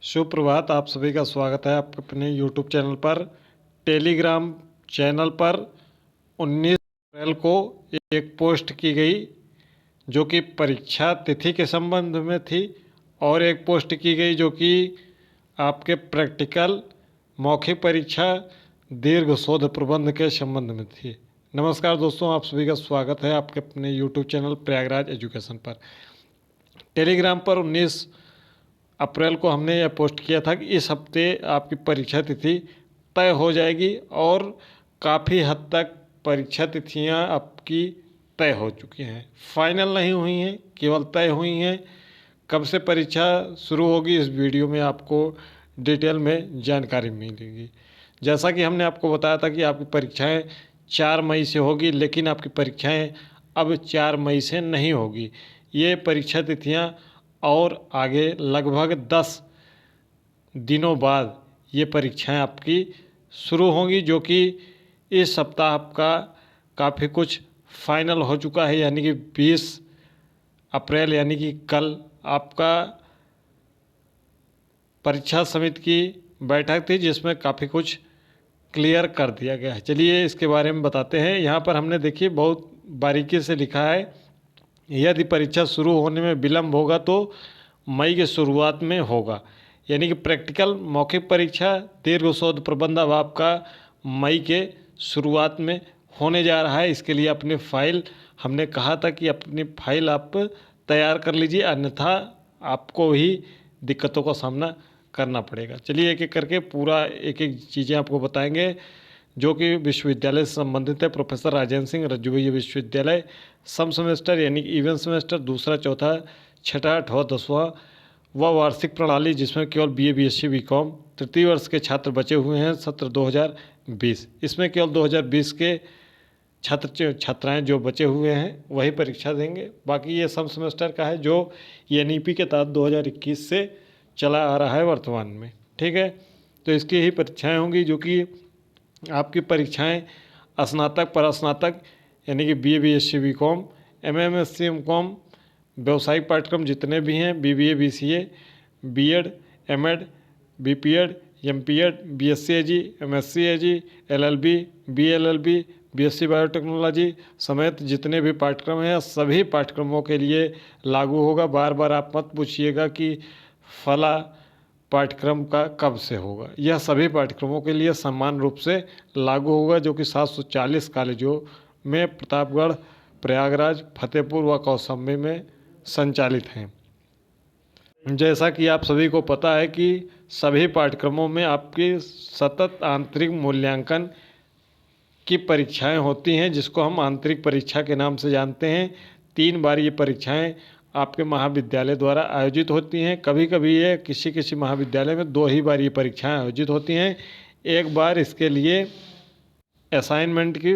सुप्रभात। आप सभी का स्वागत है आपके अपने यूट्यूब चैनल पर। टेलीग्राम चैनल पर 19 अप्रैल को एक पोस्ट की गई जो कि परीक्षा तिथि के संबंध में थी, और एक पोस्ट की गई जो कि आपके प्रैक्टिकल मौखिक परीक्षा दीर्घ शोध प्रबंध के संबंध में थी। नमस्कार दोस्तों, आप सभी का स्वागत है आपके अपने यूट्यूब चैनल प्रयागराज एजुकेशन पर। टेलीग्राम पर 19 अप्रैल को हमने यह पोस्ट किया था कि इस हफ्ते आपकी परीक्षा तिथि तय हो जाएगी, और काफ़ी हद तक परीक्षा तिथियां आपकी तय हो चुकी हैं। फाइनल नहीं हुई हैं, केवल तय हुई हैं। कब से परीक्षा शुरू होगी इस वीडियो में आपको डिटेल में जानकारी मिलेगी। जैसा कि हमने आपको बताया था कि आपकी परीक्षाएं 4 मई से होगी, लेकिन आपकी परीक्षाएं अब 4 मई से नहीं होगी। ये परीक्षा तिथियां और आगे लगभग 10 दिनों बाद ये परीक्षाएं आपकी शुरू होंगी, जो कि इस सप्ताह आपका काफ़ी कुछ फाइनल हो चुका है। यानी कि 20 अप्रैल यानी कि कल आपका परीक्षा समिति की बैठक थी, जिसमें काफ़ी कुछ क्लियर कर दिया गया है। चलिए इसके बारे में बताते हैं। यहाँ पर हमने देखिए बहुत बारीकी से लिखा है, यदि परीक्षा शुरू होने में विलम्ब होगा तो मई के शुरुआत में होगा। यानी कि प्रैक्टिकल मौखिक परीक्षा दीर्घ शोध प्रबंध अब आपका मई के शुरुआत में होने जा रहा है। इसके लिए अपनी फाइल, हमने कहा था कि अपनी फाइल आप तैयार कर लीजिए, अन्यथा आपको ही दिक्कतों का सामना करना पड़ेगा। चलिए एक एक करके पूरा एक एक चीज़ें आपको बताएंगे जो कि विश्वविद्यालय से संबंधित है। प्रोफेसर राजेंद्र सिंह रज्जुवैया विश्वविद्यालय, सम सेमेस्टर यानी कि इवन सेमेस्टर, दूसरा, चौथा, छठा, आठवां, 10वां व वार्षिक प्रणाली जिसमें केवल बीए, बीएससी, बीकॉम तृतीय वर्ष के छात्र बचे हुए हैं सत्र 2020। इसमें केवल 2020 के छात्राएं जो बचे हुए हैं वही परीक्षा देंगे। बाकी ये सम सेमेस्टर का है जो एनईपी के तहत 2021 से चला आ रहा है वर्तमान में। ठीक है, तो इसकी ही परीक्षाएं होंगी जो कि आपकी परीक्षाएं स्नातक, परास्नातक यानी कि BA, BSc, BCom, MMSc, MCom, व्यावसायिक पाठ्यक्रम जितने भी हैं, BBA, BCA, BEd, MEd, BPEd, MPEd, BSc Ag, MSc Ag, LLB, BLLB, BSc biotechnology समेत जितने भी पाठ्यक्रम हैं सभी पाठ्यक्रमों के लिए लागू होगा। बार बार आप मत पूछिएगा कि फला पाठ्यक्रम का कब से होगा। यह सभी पाठ्यक्रमों के लिए समान रूप से लागू होगा, जो कि 740 कॉलेजों में प्रतापगढ़, प्रयागराज, फतेहपुर व कौशाम्बी में संचालित हैं। जैसा कि आप सभी को पता है कि सभी पाठ्यक्रमों में आपकी सतत आंतरिक मूल्यांकन की परीक्षाएं होती हैं, जिसको हम आंतरिक परीक्षा के नाम से जानते हैं। 3 बार ये परीक्षाएं आपके महाविद्यालय द्वारा आयोजित होती हैं। कभी कभी ये किसी किसी महाविद्यालय में 2 ही बार ये परीक्षाएं आयोजित होती हैं। एक बार इसके लिए असाइनमेंट की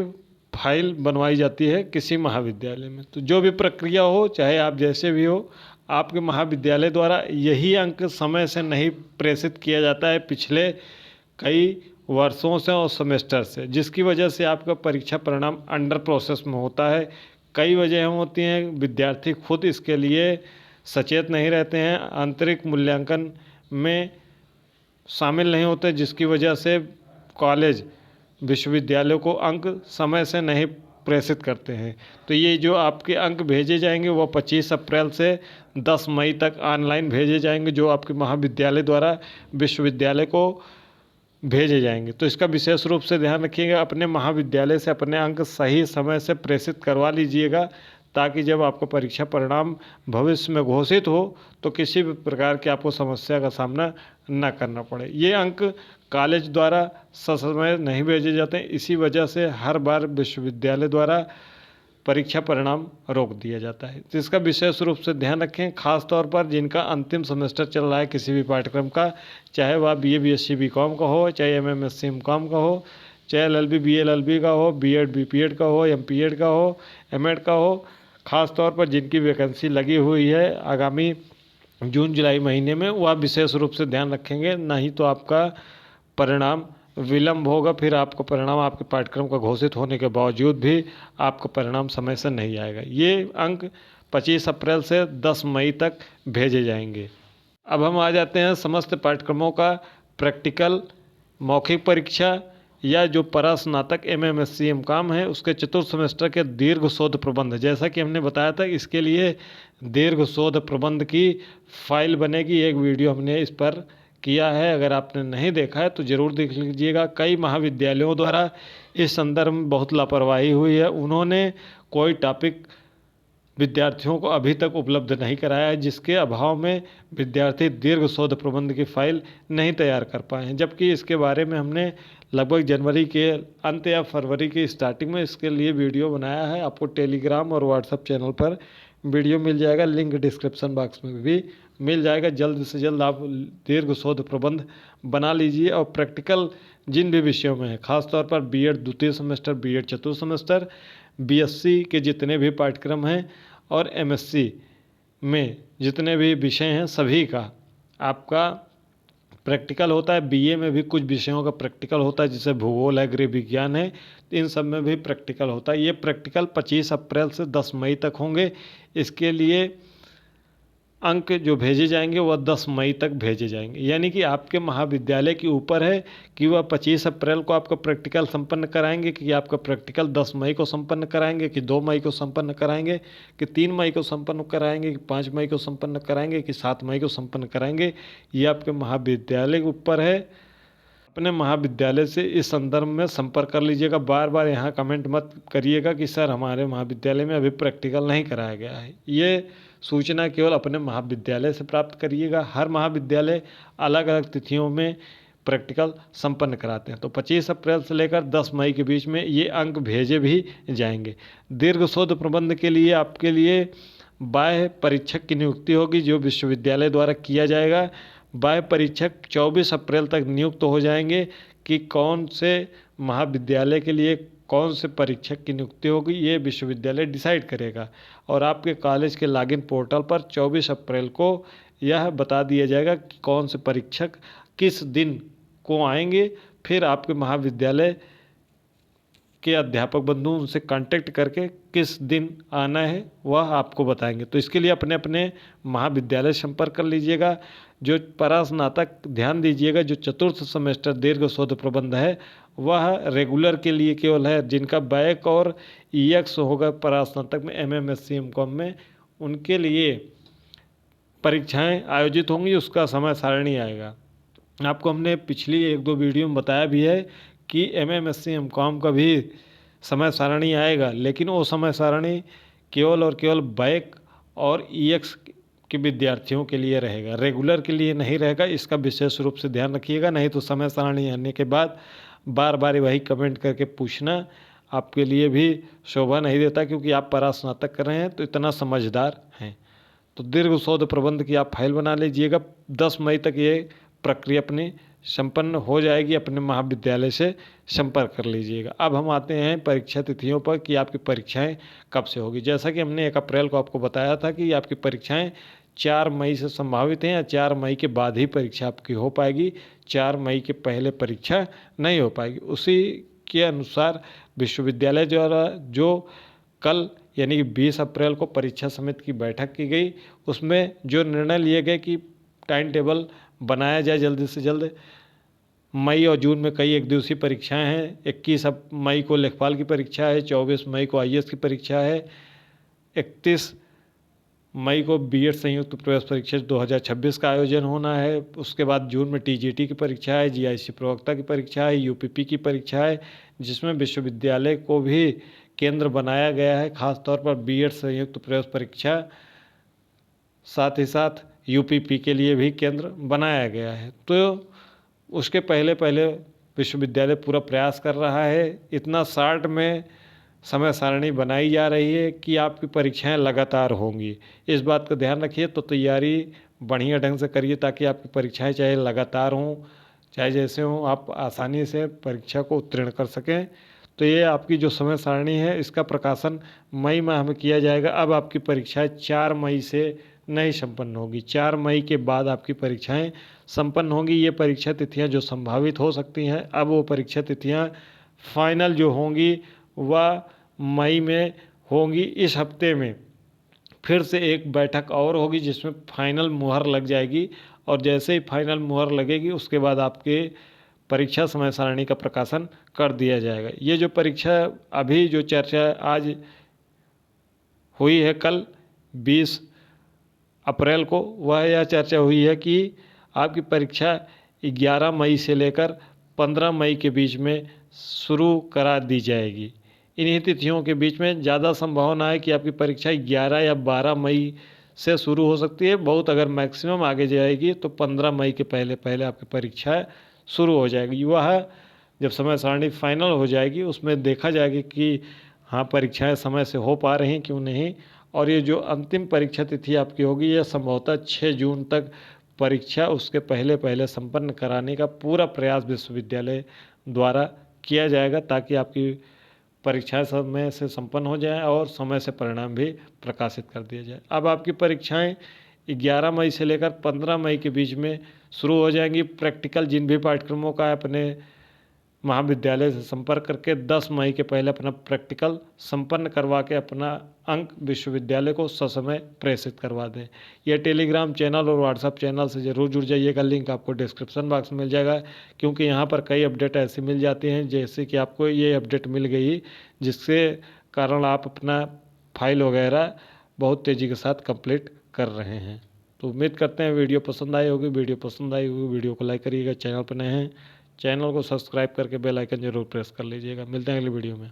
फाइल बनवाई जाती है किसी महाविद्यालय में। तो जो भी प्रक्रिया हो, चाहे आप जैसे भी हो, आपके महाविद्यालय द्वारा यही अंक समय से नहीं प्रेषित किया जाता है पिछले कई वर्षों से और सेमेस्टर से, जिसकी वजह से आपका परीक्षा परिणाम अंडर प्रोसेस में होता है। कई वजह होती हैं, विद्यार्थी खुद इसके लिए सचेत नहीं रहते हैं, आंतरिक मूल्यांकन में शामिल नहीं होते, जिसकी वजह से कॉलेज, विश्वविद्यालयों को अंक समय से नहीं प्रेषित करते हैं। तो ये जो आपके अंक भेजे जाएंगे वो 25 अप्रैल से 10 मई तक ऑनलाइन भेजे जाएंगे, जो आपके महाविद्यालय द्वारा विश्वविद्यालय को भेजे जाएंगे। तो इसका विशेष रूप से ध्यान रखिएगा, अपने महाविद्यालय से अपने अंक सही समय से प्रेषित करवा लीजिएगा, ताकि जब आपका परीक्षा परिणाम भविष्य में घोषित हो तो किसी भी प्रकार की आपको समस्या का सामना न करना पड़े। ये अंक कॉलेज द्वारा ससमय नहीं भेजे जाते, इसी वजह से हर बार विश्वविद्यालय द्वारा परीक्षा परिणाम रोक दिया जाता है। तो इसका विशेष रूप से ध्यान रखें, खास तौर पर जिनका अंतिम सेमेस्टर चल रहा है किसी भी पाठ्यक्रम का, चाहे वह बीए, बीएससी, बीकॉम का हो, चाहे एमएमएससी, एमकॉम का हो, चाहे एलएलबी, बीएलएलबी का हो, बीएड, बीपीएड का हो, एमपीएड का हो, एमएड का हो। खास तौर पर जिनकी वैकेंसी लगी हुई है आगामी जून जुलाई महीने में, वह विशेष रूप से ध्यान रखेंगे, नहीं तो आपका परिणाम विलम्ब होगा। फिर आपका परिणाम आपके पाठ्यक्रम का घोषित होने के बावजूद भी आपका परिणाम समय से नहीं आएगा। ये अंक 25 अप्रैल से 10 मई तक भेजे जाएंगे। अब हम आ जाते हैं समस्त पाठ्यक्रमों का प्रैक्टिकल मौखिक परीक्षा या जो परास्नातक MMSC MCOM है उसके चतुर्थ सेमेस्टर के दीर्घ शोध प्रबंध। जैसा कि हमने बताया था इसके लिए दीर्घ शोध प्रबंध की फाइल बनेगी, एक वीडियो हमने इस पर किया है, अगर आपने नहीं देखा है तो ज़रूर देख लीजिएगा। कई महाविद्यालयों द्वारा इस संदर्भ में बहुत लापरवाही हुई है, उन्होंने कोई टॉपिक विद्यार्थियों को अभी तक उपलब्ध नहीं कराया है, जिसके अभाव में विद्यार्थी दीर्घ शोध प्रबंध की फाइल नहीं तैयार कर पाए हैं। जबकि इसके बारे में हमने लगभग जनवरी के अंत या फरवरी की स्टार्टिंग में इसके लिए वीडियो बनाया है। आपको टेलीग्राम और व्हाट्सएप चैनल पर वीडियो मिल जाएगा, लिंक डिस्क्रिप्शन बॉक्स में भी मिल जाएगा। जल्द से जल्द आप दीर्घ शोध प्रबंध बना लीजिए और प्रैक्टिकल जिन भी विषयों में है, खासतौर पर बीएड द्वितीय सेमेस्टर, बीएड चतुर्थ सेमेस्टर, बीएससी के जितने भी पाठ्यक्रम हैं और एमएससी में जितने भी विषय हैं सभी का आपका प्रैक्टिकल होता है। बीए में भी कुछ विषयों का प्रैक्टिकल होता है, जैसे भूगोल है, गृह विज्ञान है, इन सब में भी प्रैक्टिकल होता है। ये प्रैक्टिकल 25 अप्रैल से 10 मई तक होंगे। इसके लिए अंक जो भेजे जाएंगे वह 10 मई तक भेजे जाएंगे, यानी कि आपके महाविद्यालय के ऊपर है कि वह 25 अप्रैल को आपका प्रैक्टिकल संपन्न कराएंगे, कि आपका प्रैक्टिकल 10 मई को संपन्न कराएंगे, कि 2 मई को संपन्न कराएंगे, कि 3 मई को संपन्न कराएंगे, कि 5 मई को संपन्न कराएंगे, कि 7 मई को संपन्न कराएंगे। ये आपके महाविद्यालय के ऊपर है। अपने महाविद्यालय से इस संदर्भ में संपर्क कर लीजिएगा। बार बार यहाँ कमेंट मत करिएगा कि सर हमारे महाविद्यालय में अभी प्रैक्टिकल नहीं कराया गया है। ये सूचना केवल अपने महाविद्यालय से प्राप्त करिएगा। हर महाविद्यालय अलग अलग तिथियों में प्रैक्टिकल संपन्न कराते हैं, तो 25 अप्रैल से लेकर 10 मई के बीच में ये अंक भेजे भी जाएंगे। दीर्घ शोध प्रबंध के लिए आपके लिए बाह्य परीक्षक की नियुक्ति होगी, जो विश्वविद्यालय द्वारा किया जाएगा। बाह्य परीक्षक 24 अप्रैल तक नियुक्त हो जाएंगे कि कौन से महाविद्यालय के लिए कौन से परीक्षक की नियुक्ति होगी, ये विश्वविद्यालय डिसाइड करेगा। और आपके कॉलेज के लॉगिन पोर्टल पर 24 अप्रैल को यह बता दिया जाएगा कि कौन से परीक्षक किस दिन को आएंगे। फिर आपके महाविद्यालय के अध्यापक बंधु उनसे कांटेक्ट करके किस दिन आना है वह आपको बताएंगे। तो इसके लिए अपने अपने महाविद्यालय संपर्क कर लीजिएगा। जो परास्नातक ध्यान दीजिएगा, जो चतुर्थ सेमेस्टर दीर्घ शोध प्रबंध है वह रेगुलर के लिए केवल है। जिनका बैक और ईएक्स होगा परास्नातक में, MMSC MCOM में, उनके लिए परीक्षाएं आयोजित होंगी, उसका समय सारणी आएगा। आपको हमने पिछली 1-2 वीडियो में बताया भी है कि MMSC MCOM का भी समय सारणी आएगा, लेकिन वो समय सारणी केवल और केवल बैक और ईएक्स के विद्यार्थियों के लिए रहेगा, रेगुलर के लिए नहीं रहेगा। इसका विशेष रूप से ध्यान रखिएगा, नहीं तो समय सारणी आने के बाद बार बार वही कमेंट करके पूछना आपके लिए भी शोभा नहीं देता, क्योंकि आप परास्नातक कर रहे हैं तो इतना समझदार हैं। तो दीर्घ शोध प्रबंध की आप फाइल बना लीजिएगा। 10 मई तक ये प्रक्रिया अपनी संपन्न हो जाएगी। अपने महाविद्यालय से संपर्क कर लीजिएगा। अब हम आते हैं परीक्षा तिथियों पर कि आपकी परीक्षाएं कब से होगी। जैसा कि हमने 1 अप्रैल को आपको बताया था कि आपकी परीक्षाएं 4 मई से संभावित हैं, या 4 मई के बाद ही परीक्षा आपकी हो पाएगी। 4 मई के पहले परीक्षा नहीं हो पाएगी। उसी के अनुसार विश्वविद्यालय द्वारा जो कल यानी कि 20 अप्रैल को परीक्षा समिति की बैठक की गई, उसमें जो निर्णय लिए गए कि टाइम टेबल बनाया जाए जल्दी से जल्द। मई और जून में कई एक दिवसीय परीक्षाएं हैं। 21 मई को लेखपाल की परीक्षा है, 24 मई को IAS की परीक्षा है, 31 मई को बीएड संयुक्त प्रवेश परीक्षा 2026 का आयोजन होना है। उसके बाद जून में TGT की परीक्षा है, GIC प्रवक्ता की परीक्षा है, UPP की परीक्षा है, जिसमें विश्वविद्यालय को भी केंद्र बनाया गया है, खासतौर पर बीएड संयुक्त प्रवेश परीक्षा, साथ ही साथ UPP के लिए भी केंद्र बनाया गया है। तो उसके पहले पहले विश्वविद्यालय पूरा प्रयास कर रहा है। इतना शार्ट में समय सारणी बनाई जा रही है कि आपकी परीक्षाएं लगातार होंगी। इस बात का ध्यान रखिए। तो तैयारी बढ़िया ढंग से करिए ताकि आपकी परीक्षाएं चाहे लगातार हों चाहे जैसे हों, आप आसानी से परीक्षा को उत्तीर्ण कर सकें। तो ये आपकी जो समय सारणी है इसका प्रकाशन मई माह में किया जाएगा। अब आपकी परीक्षाएं 4 मई से नहीं संपन्न होगी, 4 मई के बाद आपकी परीक्षाएं संपन्न होंगी। ये परीक्षा तिथियां जो संभावित हो सकती हैं, अब वो परीक्षा तिथियां फाइनल जो होंगी वह मई में होंगी। इस हफ्ते में फिर से एक बैठक और होगी जिसमें फाइनल मुहर लग जाएगी, और जैसे ही फाइनल मुहर लगेगी उसके बाद आपके परीक्षा समय सारणी का प्रकाशन कर दिया जाएगा। ये जो परीक्षा अभी जो चर्चा आज हुई है कल 20 अप्रैल को, वह यह चर्चा हुई है कि आपकी परीक्षा 11 मई से लेकर 15 मई के बीच में शुरू करा दी जाएगी। इन्हीं तिथियों के बीच में ज़्यादा संभावना है कि आपकी परीक्षा 11 या 12 मई से शुरू हो सकती है। बहुत अगर मैक्सिमम आगे जाएगी तो 15 मई के पहले पहले आपकी परीक्षा शुरू हो जाएगी। वह जब समय सारणी फाइनल हो जाएगी उसमें देखा जाएगा कि हाँ परीक्षाएं समय से हो पा रही क्यों नहीं। और ये जो अंतिम परीक्षा तिथि आपकी होगी यह संभवतः 6 जून तक परीक्षा उसके पहले पहले संपन्न कराने का पूरा प्रयास विश्वविद्यालय द्वारा किया जाएगा, ताकि आपकी परीक्षाएं समय से संपन्न हो जाए और समय से परिणाम भी प्रकाशित कर दिया जाए। अब आपकी परीक्षाएं 11 मई से लेकर 15 मई के बीच में शुरू हो जाएंगी। प्रैक्टिकल जिन भी पाठ्यक्रमों का अपने महाविद्यालय से संपर्क करके 10 मई के पहले अपना प्रैक्टिकल संपन्न करवा के अपना अंक विश्वविद्यालय को ससमय प्रेषित करवा दें। यह टेलीग्राम चैनल और व्हाट्सएप चैनल से ज़रूर जुड़ जाइएगा, लिंक आपको डिस्क्रिप्शन बॉक्स में मिल जाएगा, क्योंकि यहाँ पर कई अपडेट ऐसी मिल जाती हैं जैसे कि आपको ये अपडेट मिल गई जिसके कारण आप अपना फाइल वगैरह बहुत तेज़ी के साथ कंप्लीट कर रहे हैं। तो उम्मीद करते हैं वीडियो पसंद आई होगी। वीडियो पसंद आई होगी वीडियो को लाइक करिएगा, चैनल पर नए हैं चैनल को सब्सक्राइब करके बेल आइकन जरूर प्रेस कर लीजिएगा। मिलते हैं अगली वीडियो में।